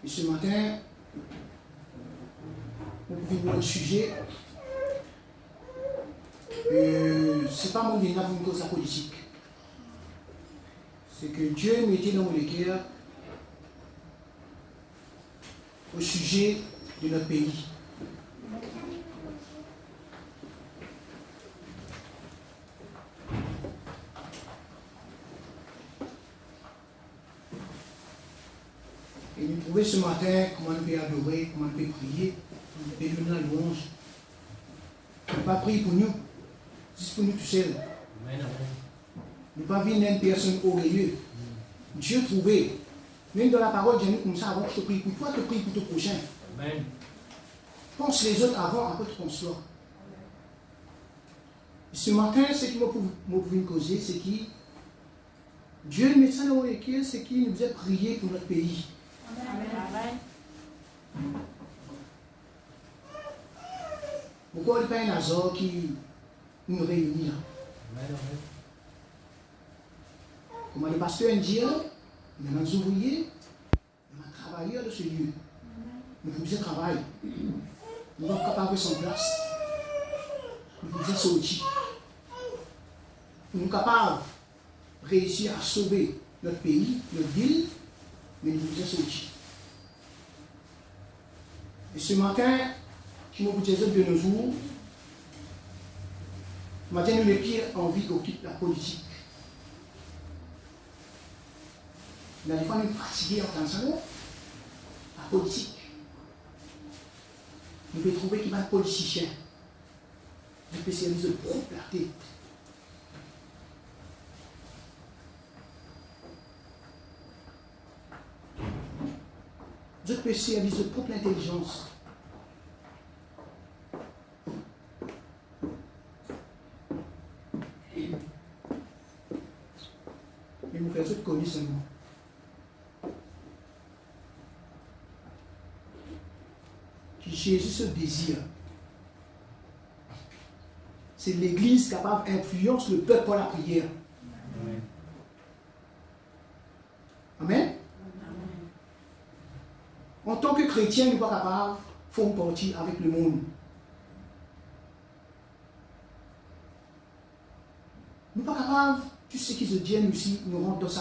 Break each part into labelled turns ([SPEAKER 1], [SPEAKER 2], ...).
[SPEAKER 1] Et ce matin, nous pouvons voir le sujet. Ce n'est pas mon dîner pour une cause politique. C'est que Dieu mettait dans mon cœur au sujet de notre pays. Et nous trouvons ce matin comment nous pouvons adorer, comment nous pouvons prier, comment nous pouvons donner la louange. Nous ne pas prier pour nous, juste pour nous tout seuls. Nous ne pas vivre une personne orgueilleuse. Dieu trouvait, même dans la parole, Dieu nous comme ça, avant que je te prie pour toi, je te prie pour ton prochain. Amen. Pense les autres avant, après tu penses toi. Ce matin, ce qui m'a voulu causer, c'est que Dieu met ça dans le cœur, c'est qu'il nous a prié pour notre pays. Amen. Pourquoi il n'y a pas un hasard qui nous réunit là? Amen. Comme les pasteurs disent, il y a des ouvriers, il y a des travailleurs de ce lieu. Nous faisons un travail. Nous sommes capables de son place. Nous faisons sortir. Nous sommes capables de réussir à sauver notre pays, notre ville, mais nous faisons sortir. Et ce matin, je vous dis de nos jours, matin, nous les pires envie qu'occupe la politique. Mais des fois, nous sommes fatigués en tant que la politique. Nous pouvons trouver qu'il y a un politicien, un spécialiste de propre la tête. D'autres spécialistes de propre intelligence. Mais vous faites tout connu seulement. Jésus se désire. C'est l'Église capable d'influencer le peuple par la prière. Amen. Amen. En tant que chrétien, nous ne sommes pas capables de faire partie avec le monde. Nous ne sommes pas capables, tout ce qui se dit aussi, nous rentre dans ce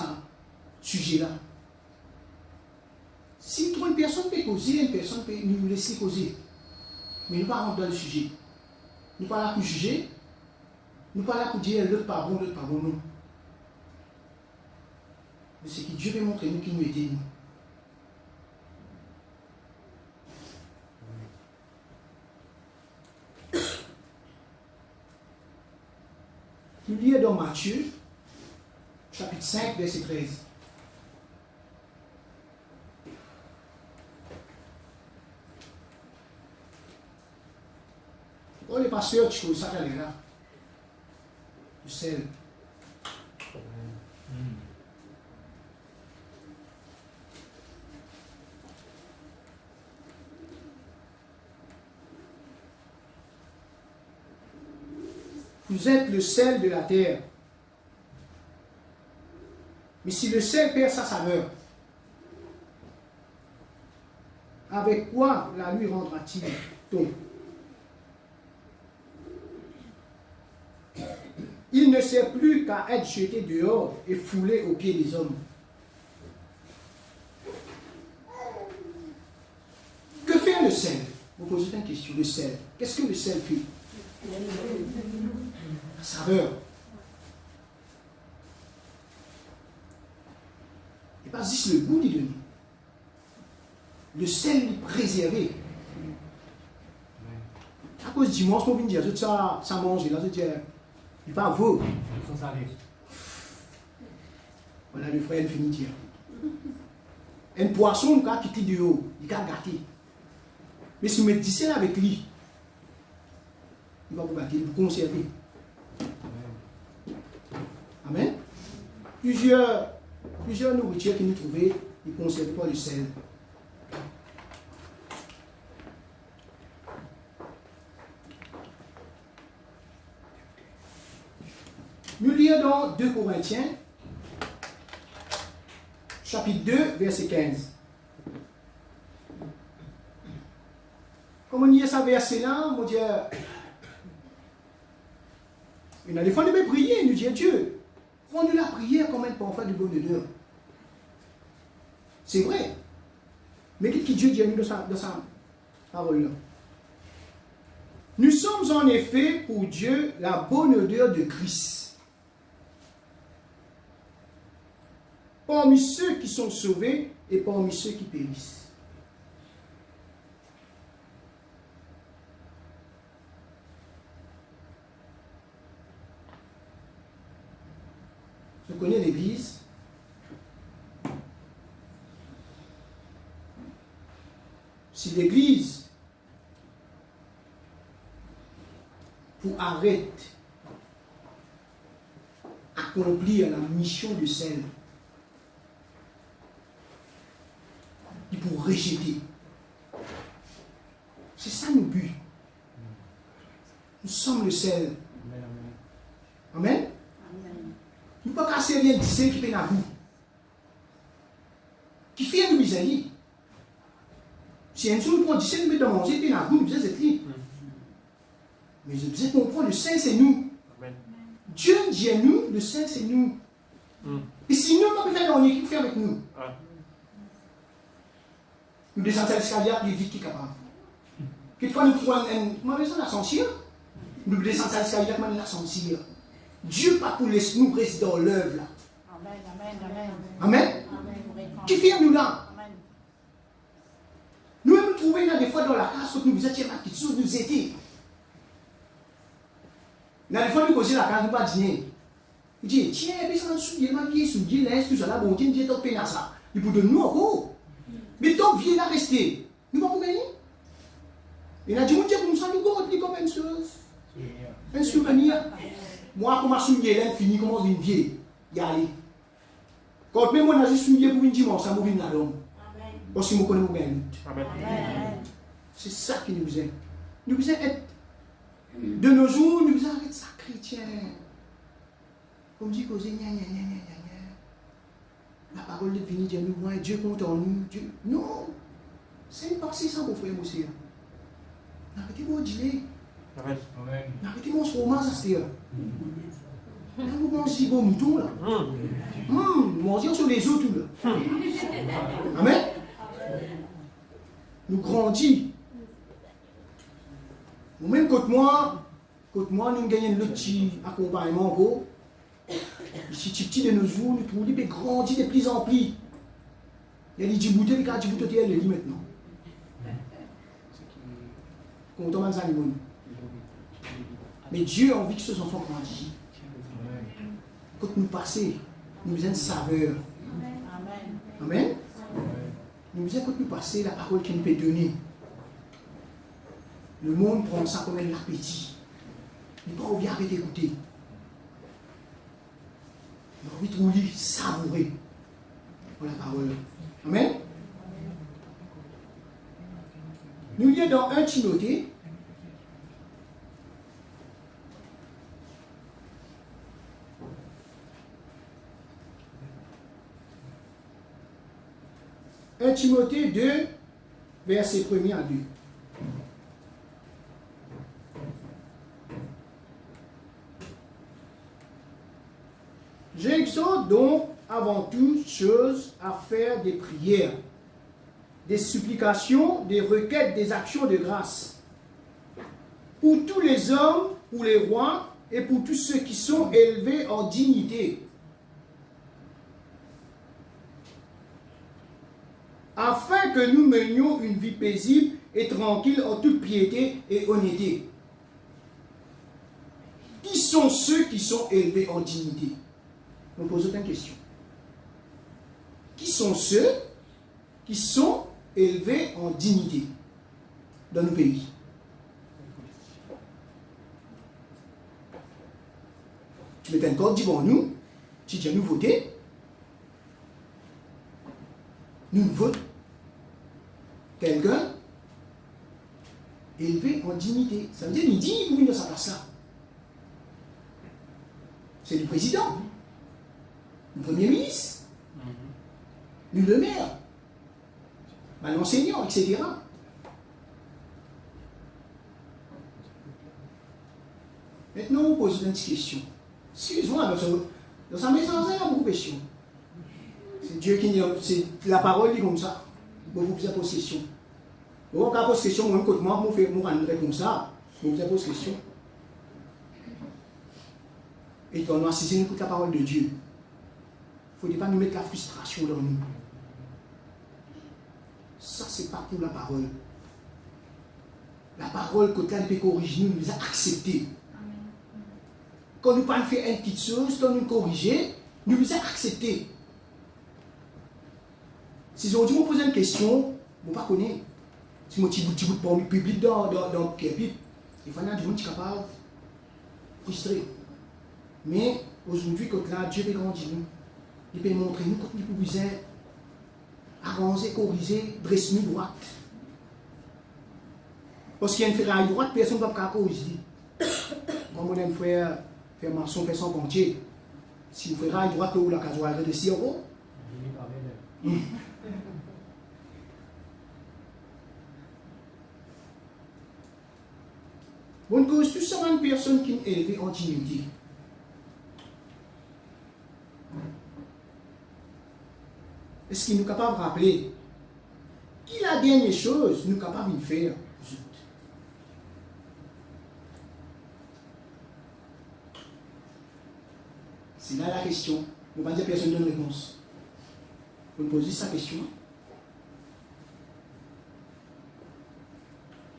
[SPEAKER 1] sujet-là. Si une personne peut causer, une personne peut nous laisser causer. Mais nous ne pas rentrer dans le sujet. Nous ne pas là pour juger. Nous ne pas là pour dire l'autre pas bon, l'autre pas bon, non. Mais c'est que Dieu veut montrer nous qui nous aide. Nous lisons dans Matthieu, chapitre 5, verset 13. Oh, les pasteurs, tu connais ça, là. Le sel. Vous êtes le sel de la terre. Mais si le sel perd sa saveur, avec quoi la lui rendra-t-il donc? Il ne sert plus qu'à être jeté dehors et foulé aux pieds des hommes. Que fait le sel? Vous posez une question, le sel. Qu'est-ce que le sel fait? La saveur. Et pas juste le goût d'y donner. Le sel est préservé. À cause du dimanche, on vient dire tout ça, ça mange, là, je dis, il pas vous. Voilà, le frère, il finit de dire. Un poisson, qui quitte de haut, il a gâté. Mais si vous mettez ça avec lui, il va vous battre, il va vous conserver. Amen. Plusieurs nourritures que nous trouvons, ils ne conservent pas le sel. Nous lisons dans 2 Corinthiens, chapitre 2, verset 15. Comme on y est, ça verset là, mon Dieu. Il a des fois, nous devons prier, nous dire Dieu. Rends-nous la prière comme un pour faire du bonheur. C'est vrai. Mais qu'est-ce que Dieu dit à nous dans sa parole là? Nous sommes en effet pour Dieu la bonne odeur de Christ. Parmi ceux qui sont sauvés et parmi ceux qui périssent. Je connais l'Église. Si l'Église pour arrêter accomplir la mission de celle qui pour rejeter. C'est ça nos buts. Nous sommes le sel. Amen. Nous ne pouvons pas casser rien d'ici qui fait la boue. Qui fait une misère. Si un jour nous prenons d'ici, nous mettons dans manger, puis la boue, nous faisons cette ligne. Mais je disais comprendre, le Saint c'est nous. Amen. Dieu dit à nous, le Saint c'est nous. Et si nous, on peut faire dans l'équipe, faire avec nous. Nous descendons à l'escalier, puis vite qui est capable. Quelquefois, nous prenons un ascenseur. Nous descendons à l'escalier, puis un ascenseur. Dieu pas pour laisser nous rester dans l'œuvre là. Amen, amen, amen. Amen. Qui fait nous là? Amen. Nous nous trouvons là des fois dans la case où nous étions là, qui nous étaient. Là, des fois, nous causons la case, nous pas dîner. Il dit, tiens, mais ça m'a souillé, il m'a bien souillé, là, tout ça là, bon, Dieu, t'as peine à ça. Il vous donne nous encore. Mais tant que viens là rester, nous allons gagner. Il a dit, mon Dieu, comme ça, nous allons comme une chose. Un souvenir. Moi, comme je suis là, fini, comment je viens vieille. Y aller. Quand même, on a juste souillé pour une dimanche, ça m'a vu là-dedans. Parce que je connais mon gain. C'est ça qui nous aime. Nous aimons être. De nos jours, nous aimons être ça chrétien. Comme dit, causer, la parole de venir dire nous, moi, Dieu compte en nous. Dieu. Non. C'est une partie sans mon frère aussi. Arrêtez mon dîner. Arrêtez mon roman, ça c'est. Vous mangez vos moutons là. Manger sur les autres là. Amen. Nous grandissons. Nous-mêmes, côté moi, nous gagnons le petit accompagnement. Si petit de nos jours, nous trouvons des grandis de plus en plus. Il y a des djiboutés, les cas djiboutés, elle les lit maintenant. Content de ça, mais Dieu a envie que ces enfants grandissent. Quand nous passons, nous avons une saveur. Amen. Nous disons quand nous passons, la parole qu'il nous peut donner. Le monde prend ça comme un appétit. Il ne peut pas bien arrêter d'écouter. Il a envie de trouver savourer pour la parole. Amen. Nous lisons dans 1 Timothée. Timothée 2, verset 1er à 2. J'exhorte donc avant toute chose à faire des prières, des supplications, des requêtes, des actions de grâce pour tous les hommes, pour les rois et pour tous ceux qui sont élevés en dignité, afin que nous menions une vie paisible et tranquille en toute piété et honnêteté. Qui sont ceux qui sont élevés en dignité? On pose aucune question. Qui sont ceux qui sont élevés en dignité dans nos pays? Tu mets un code, dis bon, nous, si tu as nous voté, nous votons quelqu'un élevé en dignité. Ça veut dire qu'il dit pour venir dans sa place là. C'est le président, le premier ministre, le maire, l'enseignant, etc. Maintenant, on pose une petite question. Excuse-moi, dans sa maison, il y a beaucoup de questions. C'est Dieu qui dit, c'est la parole dit comme ça. Beaucoup plus de questions. Donc, quand on pose question, moi, quand moi, je répondre comme ça, beaucoup plus de questions. Et quand on a saisi la parole de Dieu, il ne faut pas nous mettre la frustration dans nous. Ça, c'est pas pour la parole. La parole, quand elle peut corriger, nous a accepté. Quand nous parlons faire une petite chose, quand nous corriger, nous a accepté. Si aujourd'hui je me pose une question, je ne sais pas connaître. Si je me dis pour le public dans le pipe, il faut que je sois capable de frustrer. Mais aujourd'hui, quand là, Dieu peut grandir nous, il peut montrer nous quand nous pouvons arranger, corriger, dresser nous droite. Parce qu'il y a une ferraille droite, personne ne peut pas corriger. Comme on aime faire maçon, faire son pontier. Si vous ferraille droite, ou la casuale de 6 euros. Bonne cause, tout ça, une personne qui est élevée en dignité. Est-ce qu'il nous est capable de rappeler qui la dernière chose nous est capable de faire? C'est là la question. On va dire que personne ne donne réponse. Vous me posez sa question.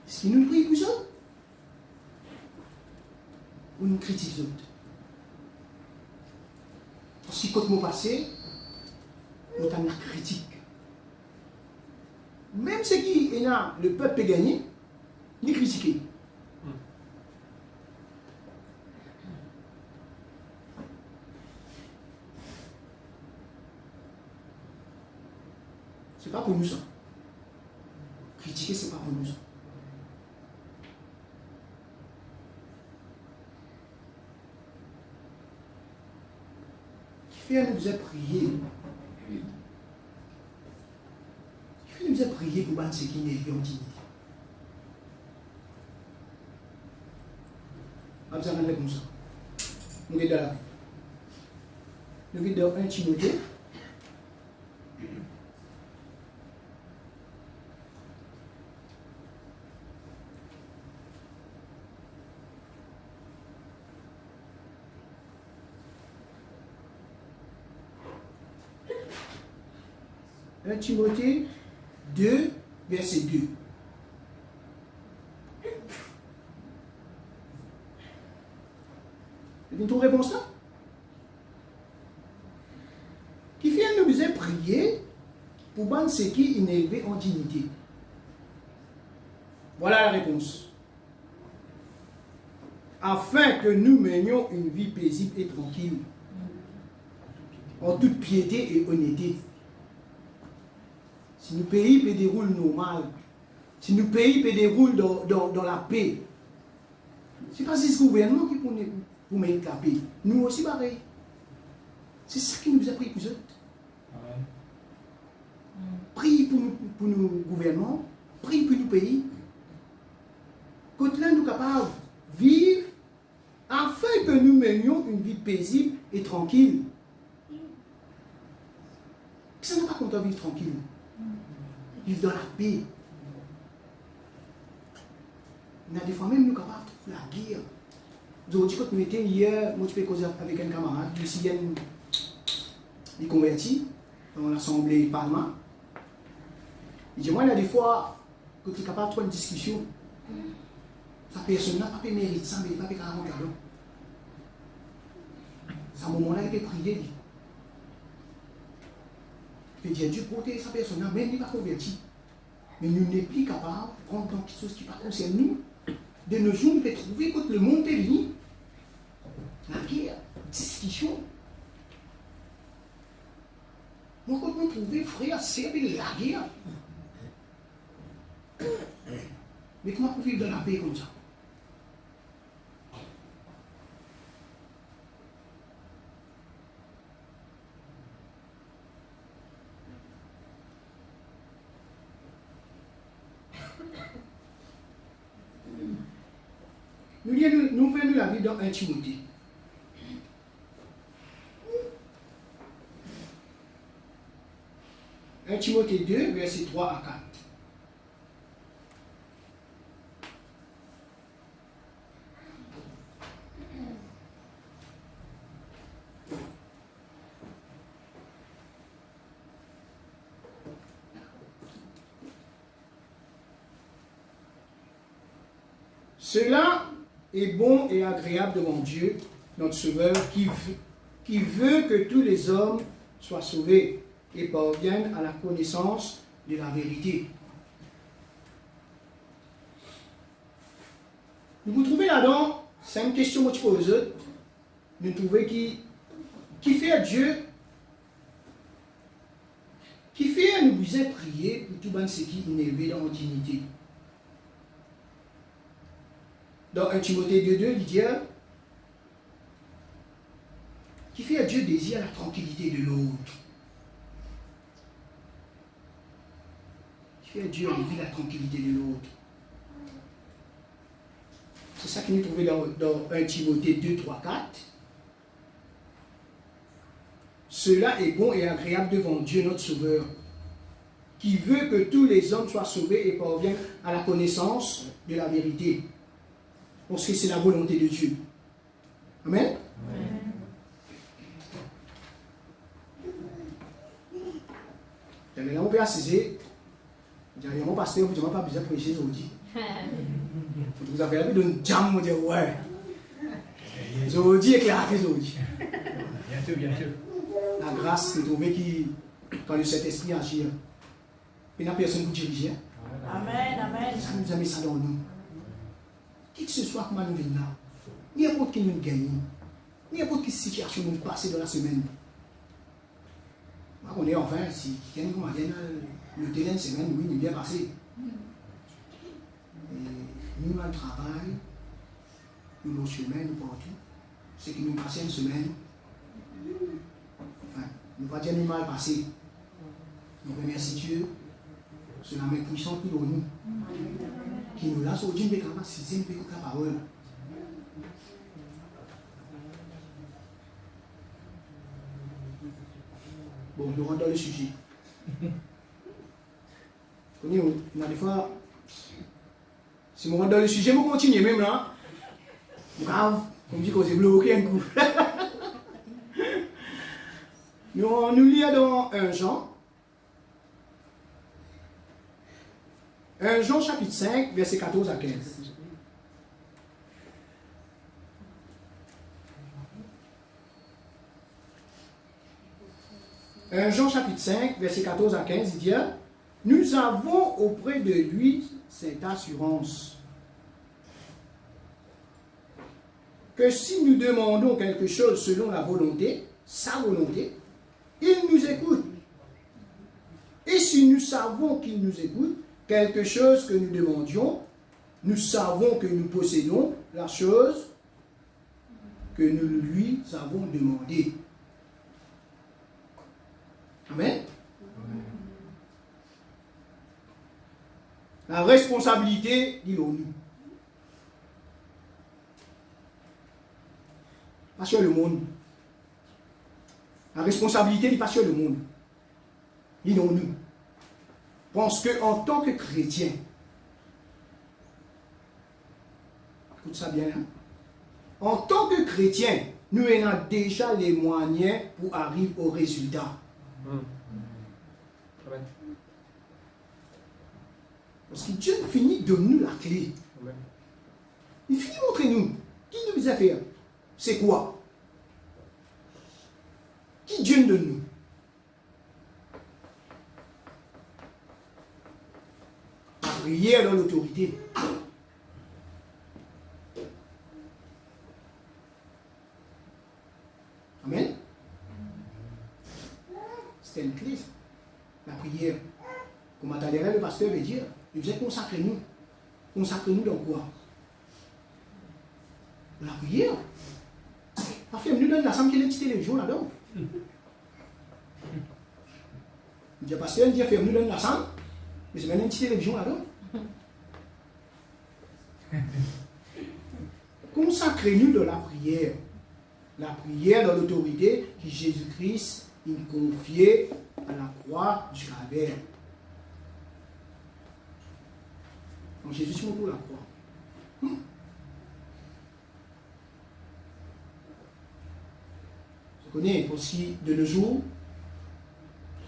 [SPEAKER 1] Est-ce qu'il nous prie pour ça? Ou nous critique les autres? Parce que quand nous passons, nous avons la critique. Même ce qui est là, le peuple peut gagner, il critiquer. C'est pas pour nous ça. Critiquer, c'est pas pour nous ça. Qui fait nous a prié? Qui fait nous a prié pour battre ce qui n'est pas en dignité? Pas besoin de comme ça. Nous sommes dans la vie. Nous sommes dans 1 Timothée. Timothée 2, verset 2. Vous trouvez réponse là? Qui vient nous prier pour bannir ce qui est élevé en dignité. Voilà la réponse. Afin que nous menions une vie paisible et tranquille, en toute piété et honnêteté. Si nos pays peut dérouler normal, si nos pays peut dérouler dans la paix, ce n'est pas ce gouvernement qui pour mettre la paix. Nous aussi pareil. C'est ça qui nous a pris pour eux. Prie pour nos gouvernements, prie pour nos pays. Quand là nous sommes capables de vivre afin que nous menions une vie paisible et tranquille. Ça n'a pas qu'on doit vivre tranquille. Vivre dans la paix. On a des fois même nous capables de la guerre. Aujourd'hui, quand nous étions hier, moi je peux causer avec un camarade, il est converti dans l'Assemblée Parlement. Il dit, moi, il y a des fois, quand tu es capable de faire une discussion, sa personne n'a pas mérite ça, mais il n'a pas 40 ans. C'est à un moment-là, il peut prier. Il peut dire, Dieu protéger sa personne, même il n'est pas converti. Mais nous n'est plus capable de prendre quelque chose qui ne concerne nous. De nos jours, on peut trouver quand le monde est venu. La guerre, discussion. Moi, quand on trouve frère, c'est la guerre. Mais comment on peut vivre dans la paix comme ça? Nous venons la Bible dans 1 Timothée. Un Timothée 2, versets 3 à 4. Cela est bon et agréable devant Dieu, notre Sauveur, qui veut que tous les hommes soient sauvés et parviennent à la connaissance de la vérité. Vous trouvez là-dedans, c'est une question que je pose, vous trouvez qui fait à Dieu, qui fait à nous besoin prier pour tout le monde ce qui est élevé dans la dignité. Dans 1 Timothée 2.2, il dit qui fait à Dieu désire la tranquillité de l'autre. Qui fait à Dieu envie la tranquillité de l'autre. C'est ça que nous trouvons dans 1 Timothée 2, 3, 4. Cela est bon et agréable devant Dieu notre Sauveur, qui veut que tous les hommes soient sauvés et parviennent à la connaissance de la vérité. Parce que c'est la volonté de Dieu. Amen. J'avais là, on peut assiser. J'avais mon pasteur, vous n'avez pas besoin de prêcher aujourd'hui. Vous avez un peu de jam, vous dites, ouais. Aujourd'hui, éclairé aujourd'hui. Bientôt. La grâce, c'est trouvé qui, quand le Saint-Esprit agit, il n'y a personne pour diriger. Amen. Ça nous a mis ça dans nous. Qui que ce soit comment nous venons là, n'importe qui nous gagne, n'importe quelle situation nous passe dans la semaine. On est enfin, si quelqu'un comme le terrain de semaine, oui, il est bien passé. Et nous, dans le travail, nous, nos chemins, nous partout, c'est que nous passons une semaine, enfin, nous ne pas dire nous mal passé. Nous remercions Dieu, c'est la main puissante qui nous qui nous lance au Dieu de la sixième péché de la parole. Bon, nous rentrons dans le sujet. On a des fois, si on rentre dans le sujet, on continue même là. Grave, on dit qu'on s'est bloqué un coup. Nous lisons dans 1 Jean. 1 Jean chapitre 5, verset 14 à 15. Jean chapitre 5, verset 14 à 15, il dit « Nous avons auprès de lui cette assurance que si nous demandons quelque chose selon la volonté, sa volonté, il nous écoute. Et si nous savons qu'il nous écoute, quelque chose que nous demandions, nous savons que nous possédons la chose que nous lui avons demandée. » Amen. La responsabilité de l'ONU. Pas sur le monde. La responsabilité n'est pas sur le monde. Ni l'ONU. Parce qu'en tant que chrétien, écoute ça bien, hein? En tant que chrétien, nous avons déjà les moyens pour arriver au résultat. Parce que Dieu finit de nous la clé. Il finit de montrer nous. Qui nous a fait? C'est quoi? Qui Dieu nous donne? La prière dans l'autorité. Amen. C'était une clé. La prière. Comme le pasteur veut dire, il faisait consacrer-nous. Consacrer-nous dans quoi? La prière. Parfait, nous donne la somme qui est petite télévision là-dedans. Il dit, pasteur, il dit, nous donne la somme, mais c'est même une petite télévision là-dedans. consacrez-nous dans la prière. La prière dans l'autorité que Jésus-Christ nous confiait à la croix du Calvaire. Donc Jésus se montre la croix. Je connais aussi de nos jours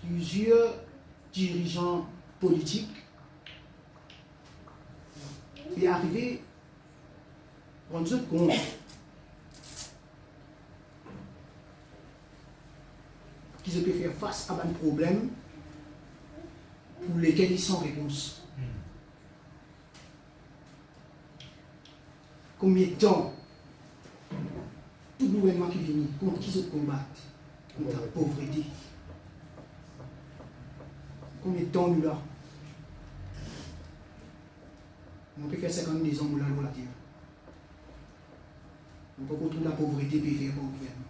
[SPEAKER 1] plusieurs dirigeants politiques qui arrivés à rendre compte qu'ils peuvent faire face à un problème pour lesquels ils sont réponse. Combien de temps tout gouvernement qui vient contre qui se combattent contre la pauvreté? Combien de temps nous là? On peut faire 50 000 ans pour la loi la terre. On peut contrôler la pauvreté et faire pour le gouvernement.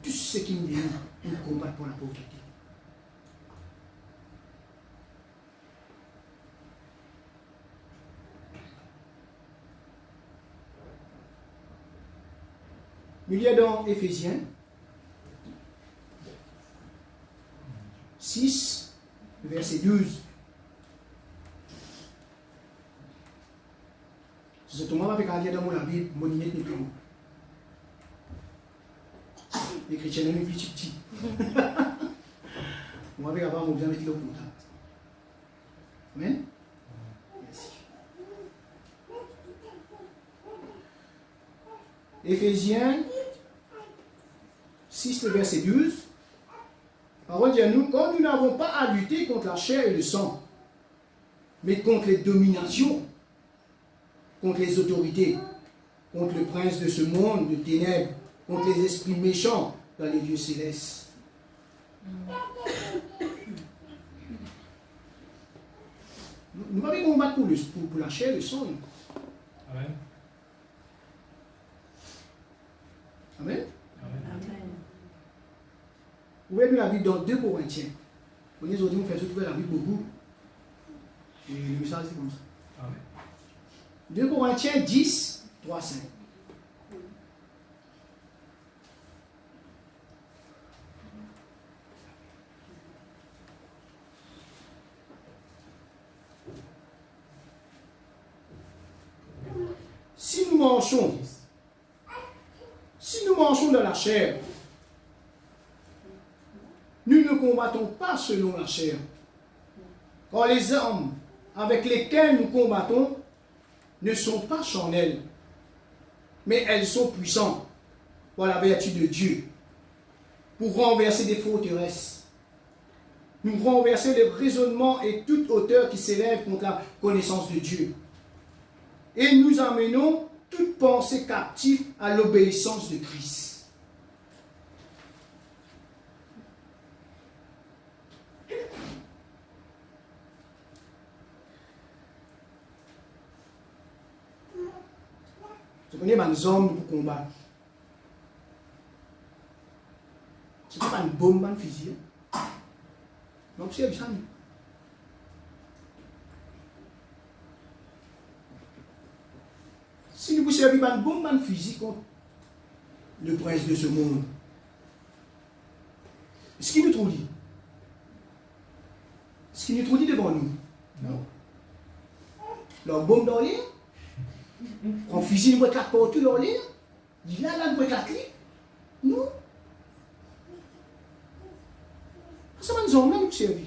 [SPEAKER 1] Tout ce qui nous dit, on combat pour la pauvreté. Il y a dans Éphésiens 6, verset 12. C'est tout le monde avec un lien dans mon Bible, mon lignée n'est plus haut. Les chrétiens sont plus petits. Moi, avec avant, on vient mettre le contact. Amen. Merci. Éphésiens 6, le verset 12. Parole dit à nous, quand nous n'avons pas à lutter contre la chair et le sang, mais contre les dominations, contre les autorités, contre le prince de ce monde de ténèbres, contre les esprits méchants dans les lieux célestes. Nous allons combattre pour la chair et le sang.
[SPEAKER 2] Amen.
[SPEAKER 1] Amen.
[SPEAKER 3] Amen.
[SPEAKER 1] Vous voyez la Bible dans 2 Corinthiens. On dit aujourd'hui, on fait surtout la Bible beaucoup. Et le message, c'est comme ça.
[SPEAKER 2] Amen.
[SPEAKER 1] 2 Corinthiens 10, 3, 5. Si nous marchons dans la chair, nous ne combattons pas selon la chair. Car les armes avec lesquelles nous combattons ne sont pas charnelles, mais elles sont puissantes par la vertu de Dieu pour renverser des forteresses. Nous renverser les raisonnements et toute hauteur qui s'élève contre la connaissance de Dieu. Et nous amenons toute pensée captive à l'obéissance de Christ. Je connais des hommes pour combattre. Ce n'est pas une bombe, un fusil. Donc c'est ça. Si nous vous servez une bombe, un fusil contre le prince de ce monde, ce qui nous trouve dit? Ce qui nous trouve dit devant nous?
[SPEAKER 2] Non.
[SPEAKER 1] Leur bombe dans l'air? En fusil, nous quatre partout dans l'air? Il a là, nous quatre clés? Non. C'est un homme qui nous servi.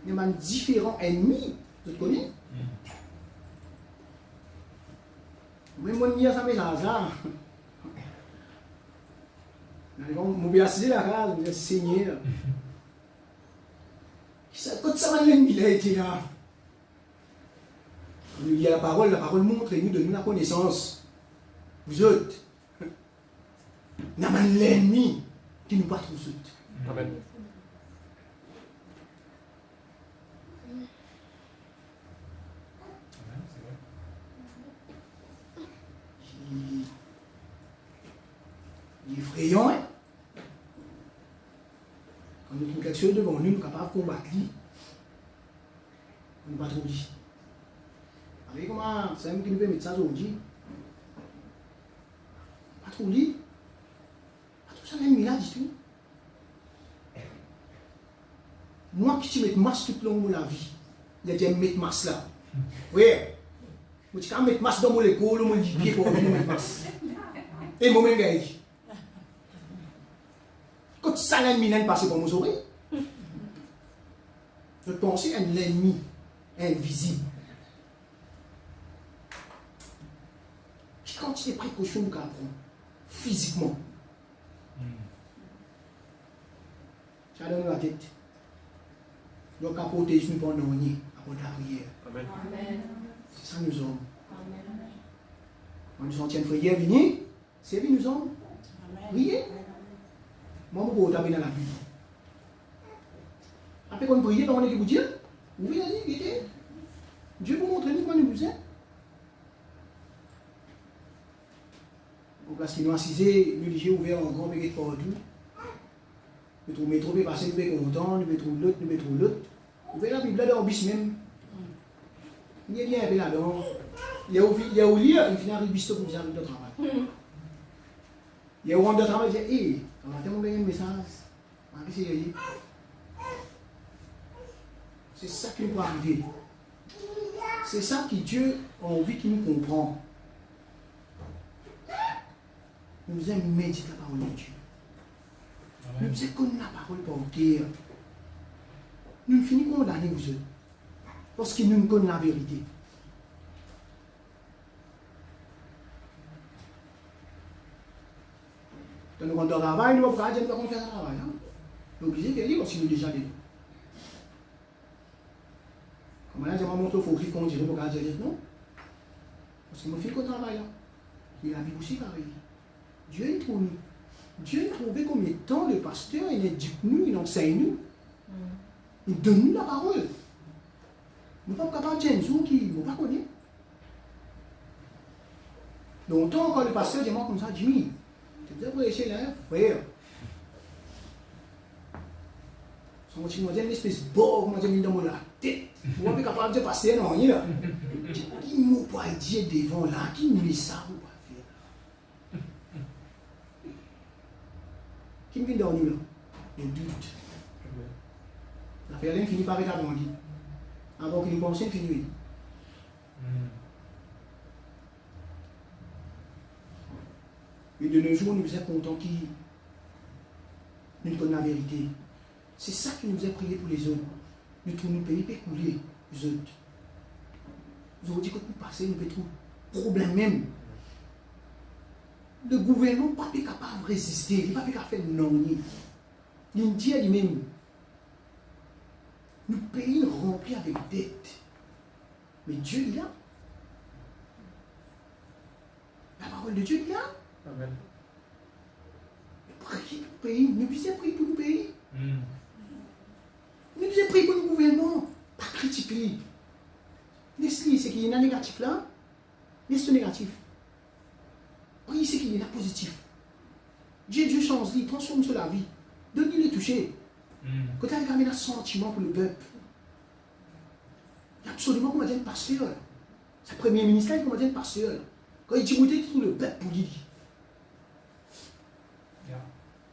[SPEAKER 1] Il y a différents ennemis. Vous connaissez? Même mon mien, ça m'est hasard. Mon bien assisé la case, mon bien saigné. Quand ça m'a l'ennemi, il a été là. Il y a la parole montre et nous donne la connaissance. Vous autres, nous avons l'ennemi qui nous bat tous autres.
[SPEAKER 2] Amen. Amen, c'est vrai.
[SPEAKER 1] Il est effrayant. Hein? Quand nous trouvons quelque chose devant nous, nous sommes capables de combattre lui. On ne va pas trop dire. Avec comment, c'est un qui nous peut mettre ça aujourd'hui. Pas trop lit. Pas trop ça, même là, du tout. Moi qui te mets masque tout le long de la vie, il y a des mettre masque là. Oui. Je vais mettre masque dans mon école, je dis pied pour mettre masque. Et moi même, gars. Quand ça l'ennemi n'est passé par mon oreille, je pensais à l'ennemi invisible. Quand tu as des précautions pour apprendre, physiquement, ça donne la tête. Donc, à protéger nous pendant la prière.
[SPEAKER 2] Amen.
[SPEAKER 1] C'est ça nous sommes. Quand nous sommes en train de prière, venez, c'est nous sommes. Priez. Moi, je vais taper dans la Bible. Après qu'on prie, on est qui vous dire, oui, allez, Dieu vous montre nous comment nous vous êtes. Parce qu'ils nous assisé, nous j'ai ouvert un grand paquet partout. Nous trouvons métro, nous passons, nous sommes contents, nous mettons l'autre, nous mettons l'autre. Vous voyez la Bible là, dans le même. Il y a bien un peu là-dedans. Il y a au lire, il finit à ribisto pour faire le travail. Il y a au rendu de travail, il dit, hé, on va tellement bien un message. C'est ça qui nous peut arriver. C'est ça que Dieu a envie qu'il nous comprenne. Nous aimons méditer la parole de Dieu. Nous faisons connaître la parole par cœur. Nous finissons condamner vous autres. Parce que nous connaissons la vérité. Quand nous rentrons au travail, nous ne pouvons pas dire que nous faire un travail. Nous sommes obligés de faire parce que nous sommes déjà dedans. Comme là, je vais montrer au faux griffe qu'on dirait pour dire non. Parce que nous faisons qu'on travaille là. Et la Bible aussi pareil. Dieu a trouvé combien de temps le pasteur, il éduque nous, il enseigne nous. Il donne nous la parole. Nous ne sommes pas capables de dire un jour qui ne pas connaître. Longtemps, quand le pasteur dit comme ça, Jimmy, tu disais pour essayer là, oui. Si on dit une espèce de bord, on dit dans la tête. Vous n'êtes pas capable de passer, non, il là. Qui ne pas dire devant là, qui nous met ça, vous pas faire. Qui vient dormir là? Le doute. L'affaire là finit par être agrandie. Avant qu'il nous pense, il finit. Et de nos jours, nous sommes contents qui nous donnent la vérité. C'est ça qui nous a prié pour les autres. Nous trouvons nos pays peut couler, les autres. Nous avons dit que nous passons, nous pouvons trouver problème même. Le gouvernement n'est pas capable de résister, il n'est pas capable de faire non. Il dit à lui-même, nous pays remplis avec dettes. Mais Dieu il a. La parole de Dieu il a.
[SPEAKER 2] Amen.
[SPEAKER 1] Priez pour le pays, nous puissions prier pour le pays. Nous puissions prier pour le gouvernement, pas critiquer. Laisse-le, c'est qu'il y a un négatif là, laisse le négatif. Priez, c'est qu'il y a un positif. Dieu change, il transforme sur la vie. Donne-lui le toucher. Quand il y a un sentiment pour le peuple, il y a absolument comme on dit un pasteur. C'est le premier ministre qui dit un pasteur. Quand il dit il trouve le peuple pour lui.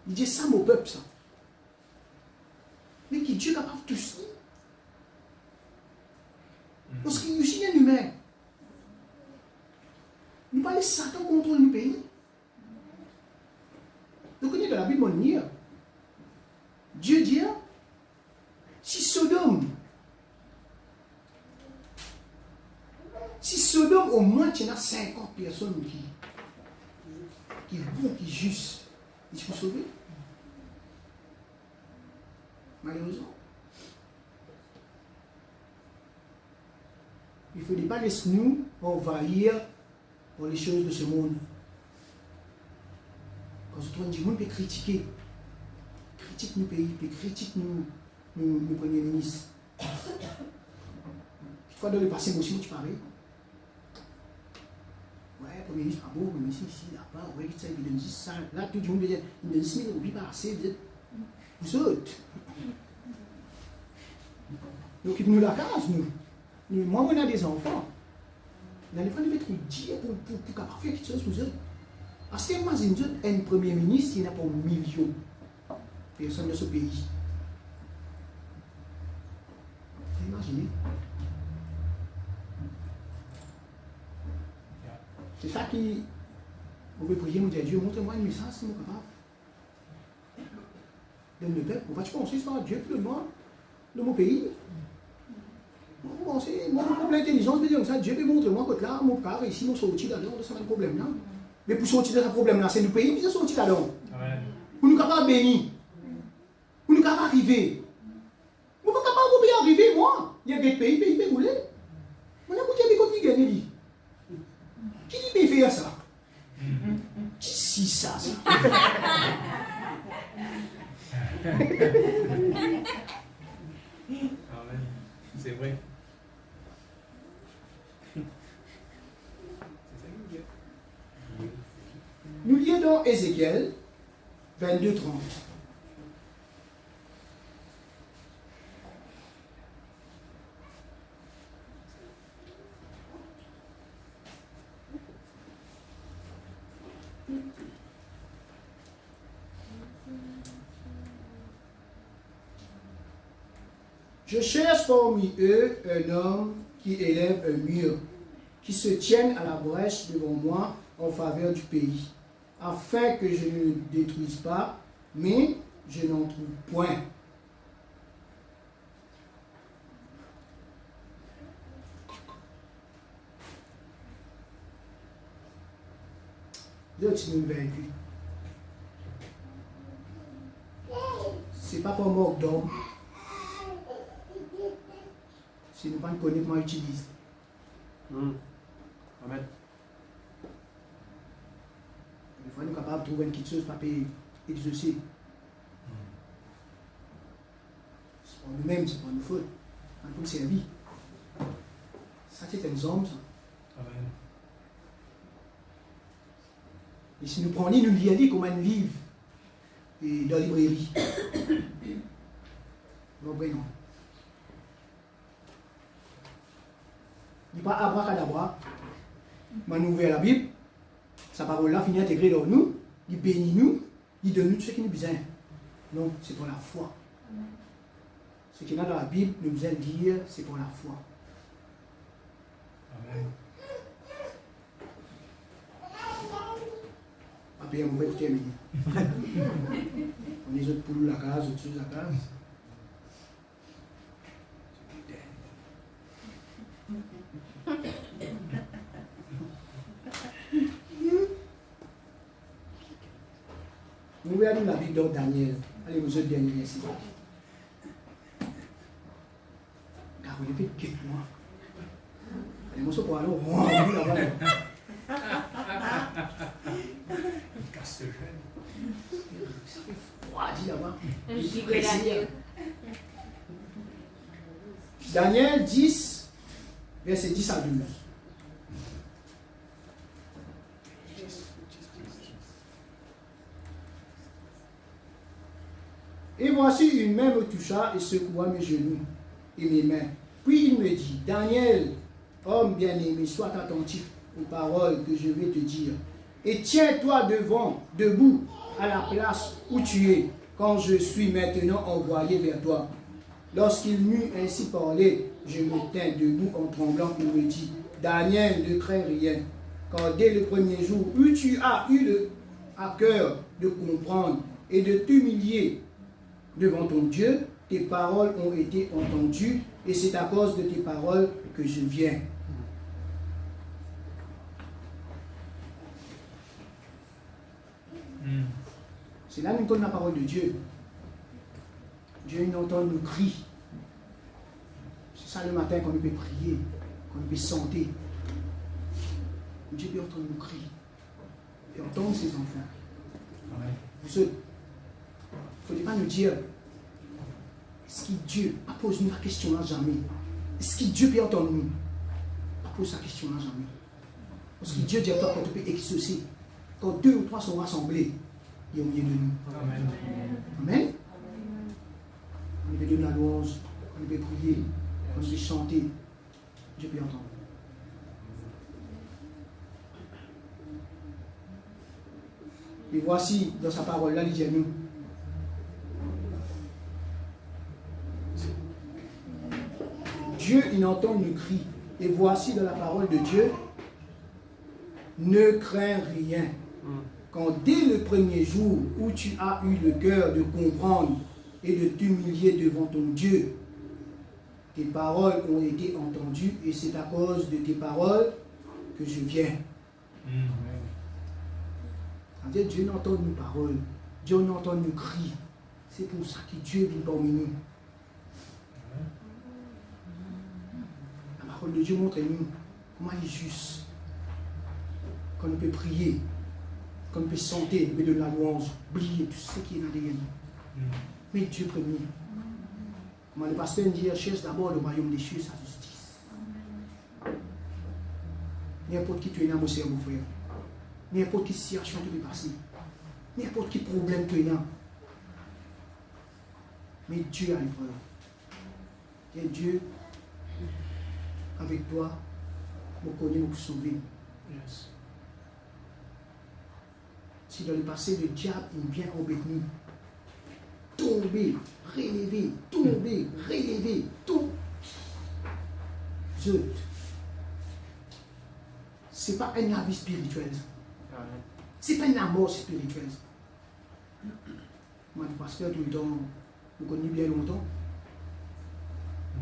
[SPEAKER 1] Il dit ça mon peuple, ça. Mais qui Dieu est capable de tout ça. Parce qu'il y a aussi un humain. Nous parlons de Satan contrôle le pays. Donc on est dans la Bible, on dit, Dieu dit, si Sodome au moins il y a 50 personnes qui bon, qui juste, ils sont sauvés. Malheureusement. Il ne faut pas laisser nous envahir pour les choses de ce monde. Quand tout le monde peut critiquer, critique nos pays, peut critiquer nos premiers ministres. Une fois dans le passé, moi aussi, tu parlais. Ouais, premier ministre, pas beau, premier ministre ici, là-bas, ouais, ça, il donne ça. Là, tout le monde veut dire, il donne 6 000 euros par assez, vous autres. Donc, il nous la casse, nous. Moi, on a des enfants. Dans les fois, il mettre dire pour capable faire quelque chose pour eux. À ce moment, il y a un premier ministre qui n'a pas un million de personnes dans ce pays. Imaginez. C'est ça qui. Vous pouvez prier, vous dire Dieu, montre-moi un message si vous êtes capable. Donne le peuple. Vous pouvez penser par Dieu pour le monde, dans mon pays. Vous pensez, moi, pour l'intelligence, je dis comme ça, Dieu peut montrer moi que là, mon cas, ici, on sortit là-dedans, ça va un problème là. Mais pour sortir de ce problème-là, c'est le pays qui est sorti là-dedans. Vous ne pouvez pas bénir. Vous ne pouvez pas arriver. Vous ne pouvez pas arriver, moi. Il y a des pays, peut rouler. Moi, je ne peux pas gagner. Qui dit peut faire ça? Qui si ça?
[SPEAKER 2] C'est vrai.
[SPEAKER 1] Nous lisons dans Ézéchiel 22-30. Je cherche parmi eux un homme qui élève un mur, qui se tienne à la brèche devant moi en faveur du pays, afin que je ne le détruise pas, mais je n'en trouve point. Dieu est vaincu. C'est pas pour mort d'homme. Si nous ne connaissons pas comment utiliser.
[SPEAKER 2] Amen.
[SPEAKER 1] Des fois, nous sommes capables de trouver une petite chose pour exaucer. C'est pour nous-mêmes, c'est pour nous faute. On peut le servir. Ça, c'est un homme, ça.
[SPEAKER 2] Amen.
[SPEAKER 1] Et si nous prenons, nous lisons comme un livre dans la librairie. Non, ben non. Il n'y a pas abracadabra. Mais nous ouvrons la Bible. Sa parole-là finit intégrée dans nous. Il bénit nous. Il donne nous tout ce qui nous besoin. Non, c'est pour la foi. Ce qu'il y a dans la Bible, nous besoin de dire, c'est pour la foi.
[SPEAKER 2] Amen.
[SPEAKER 1] Après, on va terminer. On est les autres poules la case, autres choses la case. Nous regardons la Bible dans Daniel. Allez, vous autres derniers ici. Car vous l'avez fait moi. Allez, moi, je pour aller au roi.
[SPEAKER 2] Casse le jeune.
[SPEAKER 1] Ça fait froid, dit là-bas. Daniel 10, verset 10 à 12. Et voici une main me toucha et secoua mes genoux et mes mains. Puis il me dit, Daniel, homme bien-aimé, sois attentif aux paroles que je vais te dire. Et tiens-toi debout, à la place où tu es, quand je suis maintenant envoyé vers toi. Lorsqu'il m'eut ainsi parlé, je me tins debout en tremblant et me dit, Daniel, ne crains rien, car dès le premier jour où tu as eu à cœur de comprendre et de t'humilier devant ton Dieu, tes paroles ont été entendues et c'est à cause de tes paroles que je viens. C'est là que nous connaissons la parole de Dieu. Dieu nous entend nos cris. C'est ça le matin qu'on peut prier, qu'on peut chanter. Dieu peut entendre nos cris et entendre ses enfants. Vous autres, il ne faut pas nous dire est-ce que Dieu a posé nous la question là jamais? Est-ce que Dieu peut entendre nous? Pas poser la question là jamais. Parce que Dieu dit à toi quand tu peux exaucer. Quand 2 ou 3 sont rassemblés, il est au milieu de nous.
[SPEAKER 2] Amen.
[SPEAKER 1] Amen. On peut donner la louange, on peut prier, on peut chanter. Dieu peut entendre. Et voici, dans sa parole-là, il dit à nous. Dieu, il entend nos cris. Et voici dans la parole de Dieu, ne crains rien. Quand dès le premier jour où tu as eu le cœur de comprendre et de t'humilier devant ton Dieu, tes paroles ont été entendues et c'est à cause de tes paroles que je viens. Dieu n'entend nos paroles, Dieu n'entend nos cris. C'est pour ça que Dieu vit parmi nous. La parole de Dieu montre-nous comment il est juste. Qu'on peut prier, qu'on peut chanter, mais de la louange, oublier tout ce qui est dans les nous. Mais Dieu premier. Comment le pasteur dit, cherche d'abord le royaume des cieux, sa justice. N'importe qui tu es là, mon frère, mon frère. N'importe quelle situation tu peux passer. N'importe quel problème tu es là. Mais Dieu a l'épreuve. Et Dieu, avec toi, nous connaît, nous sauver.
[SPEAKER 2] Yes.
[SPEAKER 1] Si dans le passé, le diable, il vient embêter nous. Tomber, relever, tomber, relever, tout. Zut. Ce n'est pas un avis spirituel. Ce n'est pas une mort spirituelle. Moi, le pasteur, tout le temps, nous connaissons bien longtemps.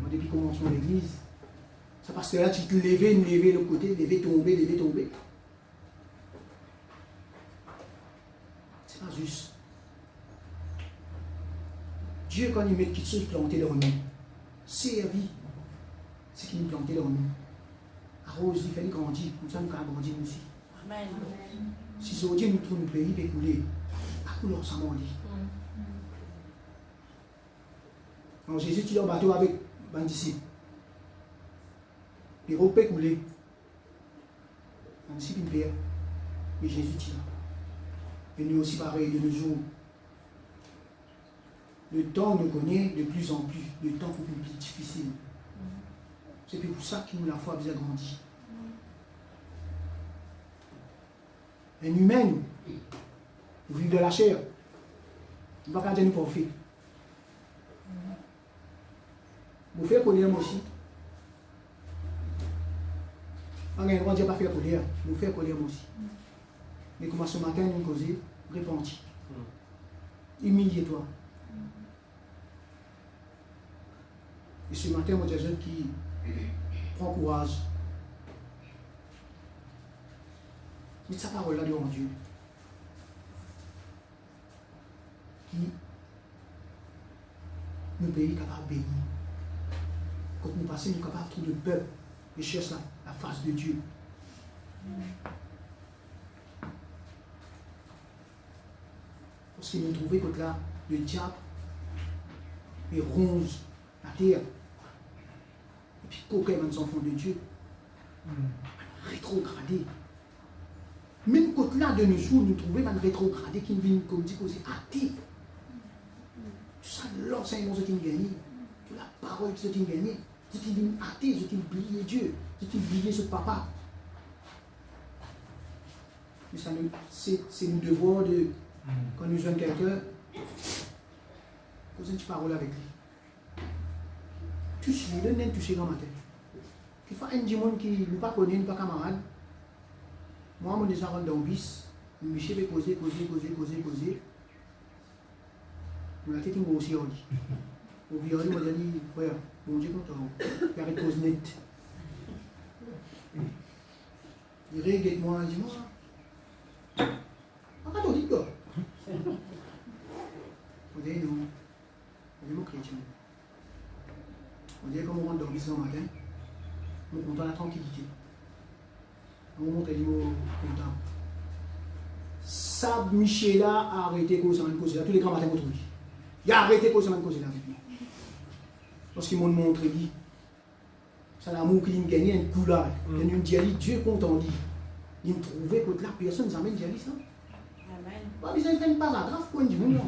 [SPEAKER 1] Moi, depuis qu'on commence l'église, ce pasteur-là, tu te levais, nous lever l'autre côté, lever, tomber, lever, tomber. C'est pas juste. Dieu, quand il met quelque chose planté dans nous, servi, c'est qu'il nous plantait dans nous. Arrose, il fait grandir, comme ça nous avons grandi aussi.
[SPEAKER 3] Amen.
[SPEAKER 1] Si ce Dieu nous trouve le pays, il peut couler. À couler ensemble, on dit. Alors Jésus, tu es en bateau avec un disciple. Les roues peut couler. Un disciple, il perd. Mais Jésus, tu es là. Et nous aussi, pareil, de nos jours. Le temps nous connaît de plus en plus. Le temps est plus difficile. C'est pour ça que nous, la foi, a grandi. Un humain, vous vivez de la chair. Vous ne pouvez pas dire nous parfait. Vous faites colère aussi. On ne va pas faire colère. Vous faites colère aussi. Mais comme ce matin, nous causons, répentis. Humiliez-toi. Et ce matin, moi, j'ai des gens qui prend courage. Mais sa parole-là devant Dieu. Qui nous pays capable de bénir. Quand nous passons, nous sommes capables de trouver le peuple et chercher la face de Dieu. Parce que nous trouvons que là, le diable il ronge la terre. Et puis, qu'aucun des enfants de Dieu rétrogradé. Même quand là, de nos jours, nous trouvons un rétrogradé qui vient comme dit que c'est athée. Tout ça, l'enseignement, c'est une gagnée. Toute la parole, c'est une gagnée. C'est une athée, c'est une oublié Dieu. C'est une oublié ce papa. Mais ça, c'est nous devoir de, quand nous jouons quelqu'un, poser une petite parole avec lui. Touche-le, ne toucher dans ma tête. Il faut un monde qui ne pas connaît, ne pas camarade. Moi, je suis déjà rentré dans le bis. Je me suis causer. La tête est aussi en dit. Au viol, je me dis, frère, bon Dieu content. Il y a une cause nette. Il regarde moi, il dit, moi. Ah, t'as dit quoi? On dit non. On dit mon chrétien. On dit comme on rentre dans le bis le matin, on est content de la tranquillité. On montre les mots content. Ça, Michel a arrêté cause là, tous les grands matins qu'on trouve. Il a arrêté cause là avec lui. Parce qu'il m'a montré lui. C'est l'amour qu'il a gagné une couleur. Il nous dit Dieu content lui. Il trouvait que la personne nous amène dire ça.
[SPEAKER 3] Amen.
[SPEAKER 1] Pas besoin de faire un paragraphe pour dire non.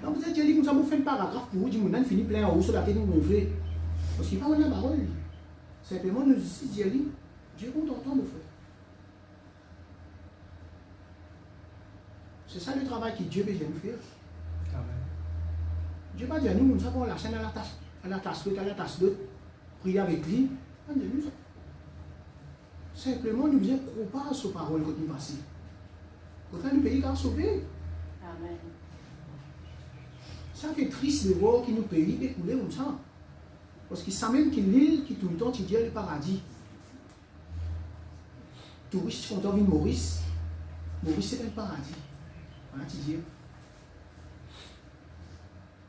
[SPEAKER 1] Donc vous êtes dit que nous avons fait un paragraphe pour dire que nous fini plein en haut sur la tête de nous gonfler. Parce qu'il parle de la parole. Simplement nous dit Dieu content mon frère. C'est ça le travail que Dieu veut nous faire.
[SPEAKER 2] Amen.
[SPEAKER 1] Dieu va dire à nous, nous savons la chaîne à la tasse l'autre, prier avec lui. Simplement, nous ne croyons pas sur parole que nous passons. Pourtant, le pays a sauvé.
[SPEAKER 3] Amen.
[SPEAKER 1] Ça fait triste de voir que nos pays écoulés comme ça. Parce que ça même qu'une l'île qui tout le temps, tu dis le paradis. Touristes qui sont en Maurice. Maurice, c'est le paradis. Voilà, tu dis.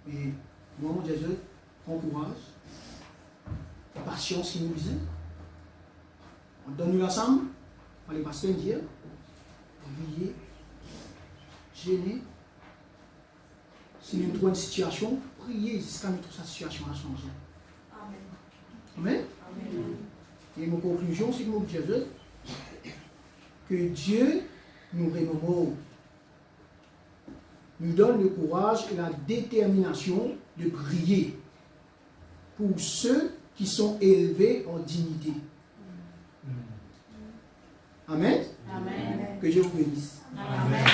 [SPEAKER 1] Mais moi, mon Dieu, prends courage, patience qui nous disait. On donne nous ensemble, on les pasteurs dire, prier, gêner. Si nous trouvons une situation, priez jusqu'à nous trouver cette situation à changer. Amen. Amen. Et mon conclusion, c'est que mon Dieu, que Dieu nous remémore, nous donne le courage et la détermination de prier pour ceux qui sont élevés en dignité. Amen.
[SPEAKER 3] Amen.
[SPEAKER 1] Que Dieu vous bénisse.
[SPEAKER 3] Amen.